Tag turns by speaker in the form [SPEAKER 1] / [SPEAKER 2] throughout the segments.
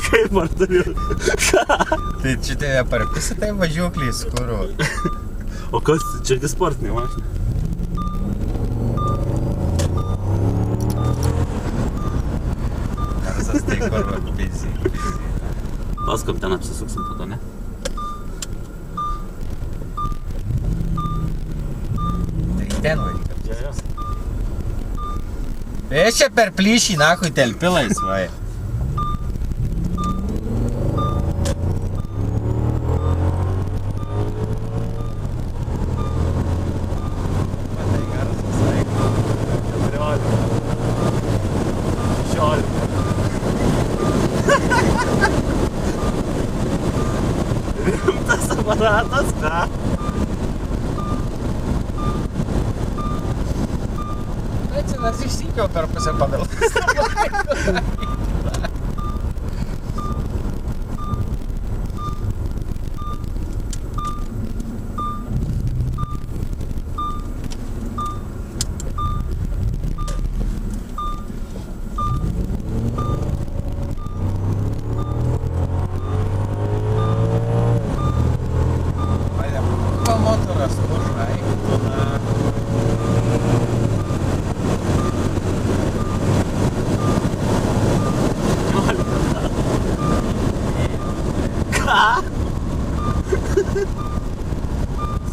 [SPEAKER 1] Kaip ar turiu?
[SPEAKER 2] Tai čia tave parpisi tai važiuokliai su kuru.
[SPEAKER 1] O kas, čia sportinė mašina?
[SPEAKER 2] Garsas tai kur pizį.
[SPEAKER 1] Paskam ten apsisuksim po to, ne?
[SPEAKER 2] Tai ten važiuok.
[SPEAKER 1] Jo.
[SPEAKER 2] Aš čia per plyšį, nakui, telpi laisvai. Matai garsas, laiko.
[SPEAKER 1] 14. Rimtas aparatas, ką?
[SPEAKER 2] Nors išsykiau per pusę padalas. Motoras užai,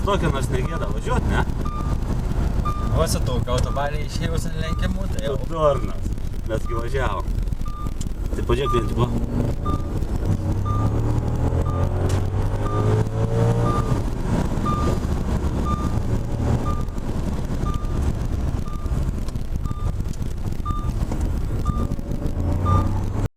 [SPEAKER 1] Stokio nors negėda važiuot, ne?
[SPEAKER 2] O su tokio autobaliai išėjus ant lenkiamų, tai jau.
[SPEAKER 1] Durnas. Mesgi važiavom. Tai pažiūrėk vien tipo.